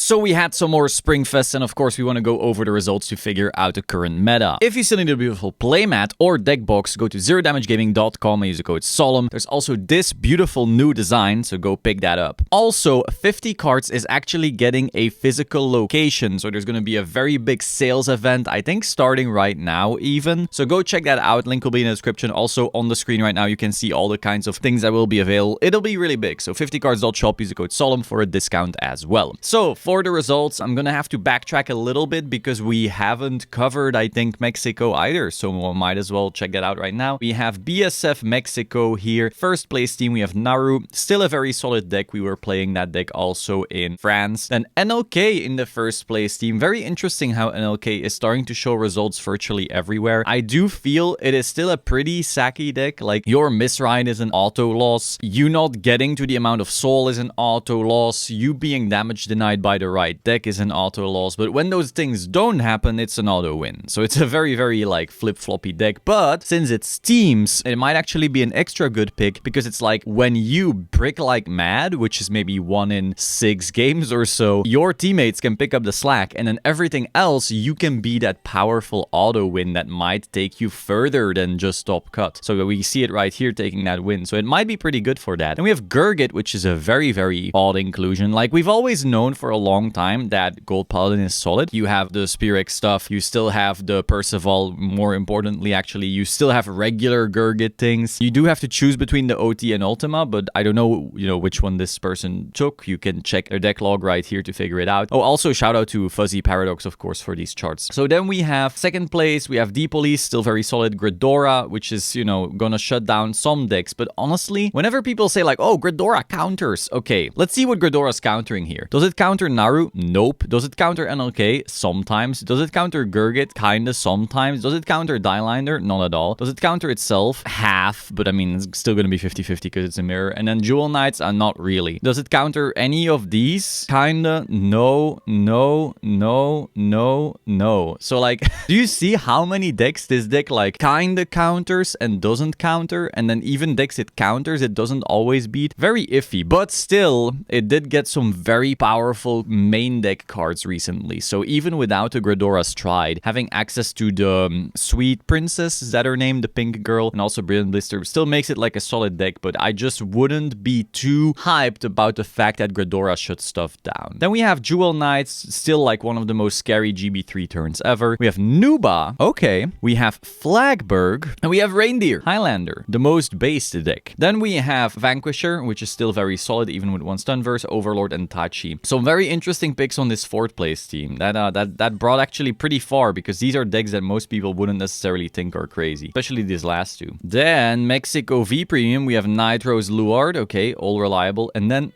So we had some more Springfest, and of course we want to go over the results to figure out the current meta. If you still need a beautiful playmat or deck box, go to zerodamagegaming.com and use the code Solemn. There's also this beautiful new design, so go pick that up. Also, 50 cards is actually getting a physical location, so there's going to be a very big sales event, I think starting right now even. So go check that out, link will be in the description. Also on the screen right now you can see all the kinds of things that will be available. It'll be really big, so 50cards.shop, use the code Solemn for a discount as well. So for the results, I'm gonna have to backtrack a little bit because we haven't covered, I think, Mexico either, so we might as well check that out right now. We have BSF Mexico here. First place team, we have Naru, still a very solid deck. We were playing that deck also in France. Then NLK in the first place team. Very interesting how NLK is starting to show results virtually everywhere. I do feel it is still a pretty sacky deck. Like, your misride is an auto loss, you not getting to the amount of soul is an auto loss, you being damage denied by the right deck is an auto loss, but when those things don't happen, it's an auto win. So it's a very, very like flip-floppy deck, but since it's teams, it might actually be an extra good pick because it's like when you brick like mad, which is maybe 1 in 6 games or so, your teammates can pick up the slack, and then everything else, you can be that powerful auto win that might take you further than just top cut. So we see it right here taking that win, so it might be pretty good for that. And we have Gurgit, which is a very, very odd inclusion. Like, we've always known for a long time that Gold Paladin is solid. You have the Spirex stuff, you still have the Percival, more importantly actually, you still have regular Gurgit things. You do have to choose between the OT and Ultima, but I don't know, which one this person took. You can check their deck log right here to figure it out. Oh, also shout out to Fuzzy Paradox, of course, for these charts. So then we have second place, we have D-Police, still very solid. Gridora, which is, gonna shut down some decks, but honestly, whenever people say like, oh, Gridora counters, okay, let's see what Gridora's countering here. Does it counter Naru? Nope. Does it counter NLK? Sometimes. Does it counter Gurgit? Kinda sometimes. Does it counter Dielander? Not at all. Does it counter itself? Half, but I mean, it's still gonna be 50-50 because it's a mirror. And then Jewel Knights are not really. Does it counter any of these? Kinda. No, no, no, no, no. So like, do you see how many decks this deck like kinda counters and doesn't counter? And then even decks it counters, it doesn't always beat. Very iffy, but still, it did get some very powerful main deck cards recently. So even without a Gridora Stride, having access to the Sweet Princess, is that her name? The pink girl, and also Brilliant Blister, still makes it like a solid deck, but I just wouldn't be too hyped about the fact that Gridora shuts stuff down. Then we have Jewel Knights, still like one of the most scary GB3 turns ever. We have Nuba, okay. We have Flagberg, and we have Reindeer, Highlander, the most based deck. Then we have Vanquisher, which is still very solid, even with 1 stun verse, Overlord, and Tachi. Some very interesting picks on this 4th place team. That brought actually pretty far, because these are decks that most people wouldn't necessarily think are crazy, especially these last two. Then Mexico V Premium, we have Nitro's Luard, okay, all reliable, and then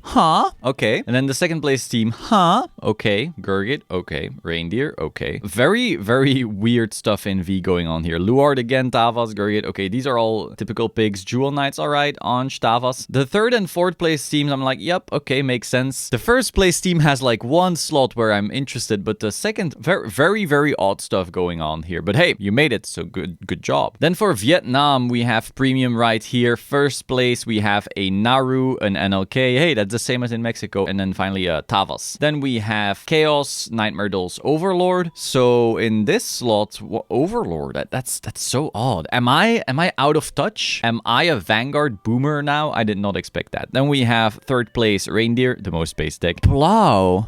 huh? Okay. And then the second place team, huh? Okay. Gurgit, okay. Reindeer, okay. Very, very weird stuff in V going on here. Luard again, Tavas, Gurgit, okay. These are all typical picks. Jewel Knights, alright. Anj, Tavas. The third and fourth place teams, I'm like, yep, okay, makes sense. The first place team has like 1 slot where I'm interested, but the second, very, very, very odd stuff going on here. But hey, you made it, so good job. Then for Vietnam, we have Premium right here. First place, we have a Naru, an NLK. Hey, that's the same as in Mexico. And then finally Tavas. Then we have Chaos, Nightmare Dolls, Overlord. So in this slot, Overlord, that's so odd. Am I out of touch? Am I a Vanguard boomer now? I did not expect that. Then we have third place Reindeer, the most base deck. Blow,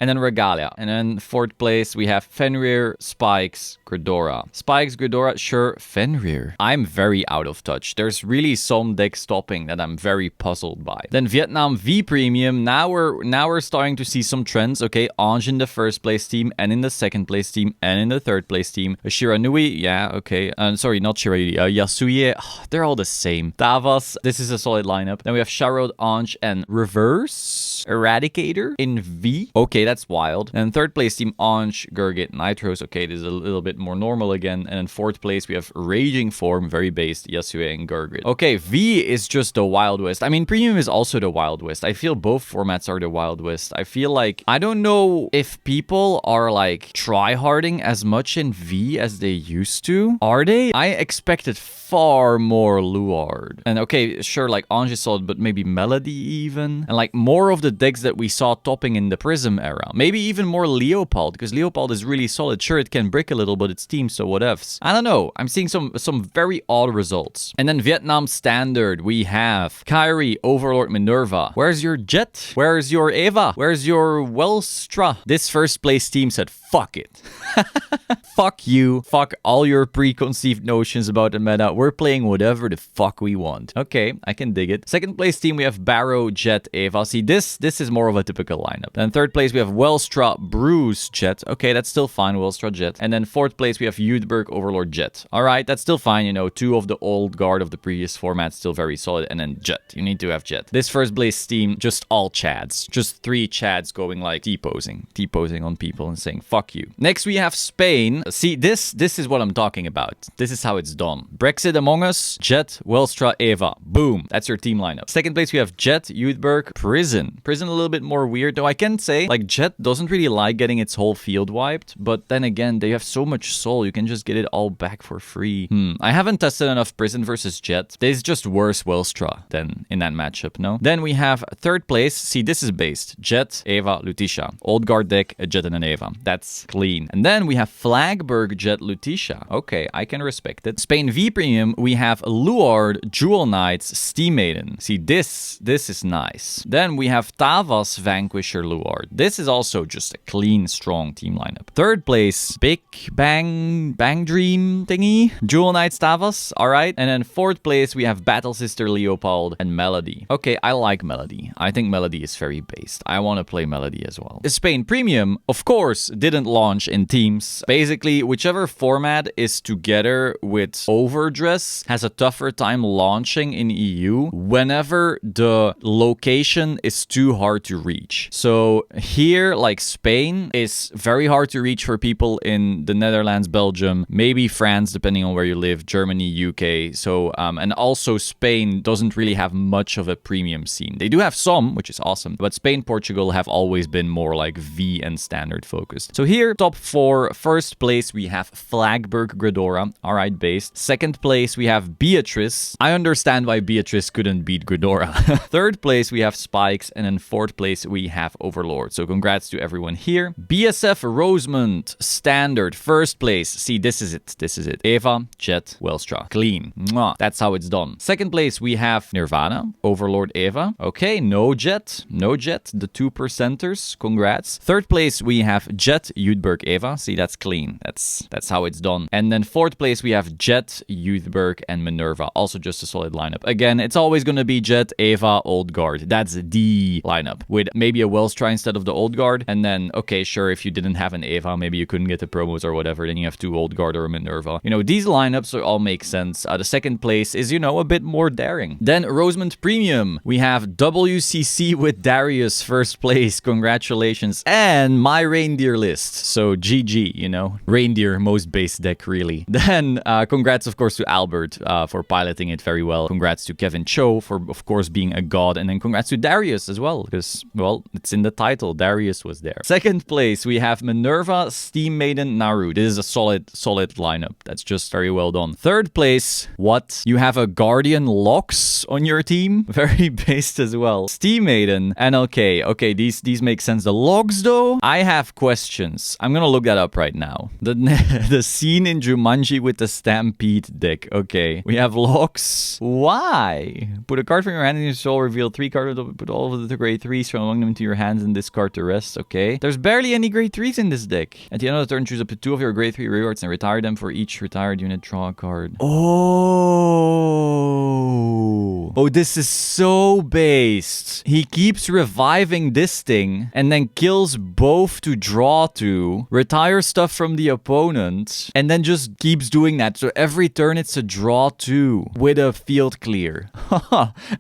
and then Regalia. And then fourth place we have Fenrir, Spikes, Gridora. Spikes, Gridora, sure. Fenrir, I'm very out of touch. There's really some deck stopping that I'm very puzzled by. Then Vietnam V Premium. Now we're starting to see some trends. Okay, Anj in the first place team, and in the second place team, and in the third place team. Shiranui, yeah, okay. Sorry, not Shiranui. Yasuye, they're all the same. Tavas, this is a solid lineup. Then we have Sharod, Anj, and Reverse Eradicator in V. Okay, that's wild. And third place team, Anj, Gurgit, Nitros. Okay, this is a little bit more normal again. And in fourth place, we have Raging Form, very based, Yasue and Gurgit. Okay, V is just the Wild West. I mean, Premium is also the Wild West. I feel both formats are the Wild West. I feel like, I don't know if people are like tryharding as much in V as they used to. Are they? I expected far more Luard. And okay, sure, like Anj is solid, but maybe Melody even. And like more of the decks that we saw stopping in the Prism era. Maybe even more Leopold, because Leopold is really solid. Sure, it can brick a little, but it's team, so whatevs. I don't know. I'm seeing some very odd results. And then Vietnam Standard, we have Kyrie, Overlord, Minerva. Where's your Jet? Where's your Eva? Where's your Welstra? This first place team said, fuck it. Fuck you. Fuck all your preconceived notions about the meta. We're playing whatever the fuck we want. Okay, I can dig it. Second place team, we have Barrow, Jet, Eva. See, this is more of a typical lineup. Then third place, we have Welstra, Bruce, Jet. Okay, that's still fine, Welstra, Jet. And then fourth place, we have Uthberg, Overlord, Jet. All right, that's still fine. You know, two of the old guard of the previous format, still very solid. And then Jet. You need to have Jet. This first place team, just all Chads. Just 3 Chads going like T-posing on people and saying, fuck you. Next, we have Spain. See, this is what I'm talking about. This is how it's done. Brexit Among Us, Jet, Welstra, Eva. Boom. That's your team lineup. Second place, we have Jet, Uthberg, Prison. Prison a little bit more weird, though I can say, like, Jet doesn't really like getting its whole field wiped, but then again, they have so much soul, you can just get it all back for free. I haven't tested enough Prison versus Jet. There's just worse Welstra than in that matchup, no? Then we have third place. See, this is based. Jet, Eva, Lutetia. Old guard deck, a Jet and an Eva. That's clean. And then we have Flagberg, Jet, Lutetia. Okay, I can respect it. Spain V Premium, we have Luard, Jewel Knights, Steam Maiden. See, this is nice. Then we have Tavas, Vanquisher, Luard. This is also just a clean, strong team lineup. Third place, Big Bang Dream thingy, Jewel Knights, Tavas. All right. And then fourth place, we have Battle Sister, Leopold, and Melody. Okay, I like Melody. I think Melody is very based. I want to play Melody as well. Spain Premium, of course, didn't launch in teams. Basically, whichever format is together with Overdress has a tougher time launching in EU whenever the location is too hard to reach. So here, like Spain, is very hard to reach for people in the Netherlands, Belgium, maybe France, depending on where you live, Germany, UK. So, and also Spain doesn't really have much of a premium scene. They do have some, which is awesome, but Spain, Portugal have always been more like V and standard focused. So here, top 4, first place, we have Flagberg Gridora. All right, based. Second place, we have Beatrice. I understand why Beatrice couldn't beat Gridora. Third place, we have Spikes. And then fourth place, we have Overlord. So congrats to everyone here. BSF Rosemont, standard, first place. See, this is it. This is it. Eva, Jet, Welstra. Clean. Mwah. That's how it's done. Second place, we have Nirvana, Overlord, Eva. Okay, no Jet. No Jet. The 2%ers. Congrats. Third place, we have Jet, Uthberg, Eva. See, that's clean. That's how it's done. And then fourth place, we have Jet, Uthberg, and Minerva. Also just a solid lineup. Again, it's always going to be Jet, Eva, Old Guard. That's the lineup. With maybe a Welstra instead of the Old Guard. And then, okay, sure, if you didn't have an Eva, maybe you couldn't get the promos or whatever, then you have 2 Old Guard or a Minerva. You know, these lineups all make sense. The second place is, you know, a bit more daring. Then Rosemont Premium. We have WCC with Darius, first place. Congratulations. And my reindeer list. So GG, you know. Reindeer, most base deck, really. Then, congrats, of course, to Albert for piloting it very well. Congrats to Kevin Cho for, of course, being a god. And then congrats to Darius as well, because, well, it's in the title. Darius was there. Second place, we have Minerva, Steam Maiden, Naru. This is a solid lineup. That's just very well done. Third place, what? You have a Guardian Lox on your team? Very based as well. Steam Maiden, NLK. Okay, these make sense. The logs, though, I have questions. I'm gonna look that up right now. The scene in Jumanji with the Stampede deck. Okay, we have logs. Why? Put a card from your hand in your soul, reveal 3 cards, put all of the grade 3s from among them into your hands and discard the rest. Okay. There's barely any grade 3s in this deck. At the end of the turn, choose up to 2 of your grade 3 rewards and retire them. For each retired unit, draw a card. Oh, this is so based. He keeps reviving this thing and then kills both to draw 2, retire stuff from the opponent, and then just keeps doing that. So every turn it's a draw 2 with a field clear.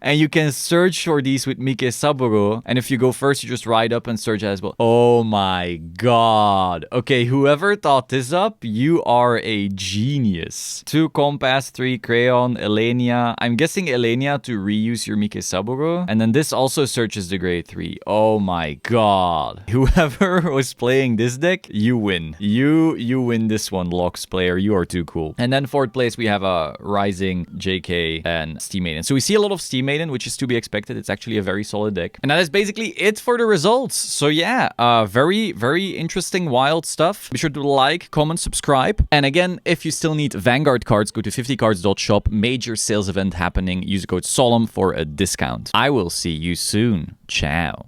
And you can search for these with Mike Saburo. And if you go first, you just ride up and search as well. Oh my god. Okay, whoever thought this up, you are a genius. 2 Compass, 3 Crayon, Elenia. I'm guessing Elenia to reuse your Mike Saburo. And then this also searches the grade 3. Oh my god. Whoever was playing this deck, you win. You win this one, Lox player. You are too cool. And then fourth place, we have a Rising, JK, and Steam Maiden. So we see a lot of Steam Maiden, which is to be expected. It's actually a very solid deck. And that is basically it it for the results. So yeah, very, very interesting, wild stuff. Be sure to like, comment, subscribe. And again, if you still need Vanguard cards, go to 50cards.shop. Major sales event happening. Use the code Solemn for a discount. I will see you soon. Ciao.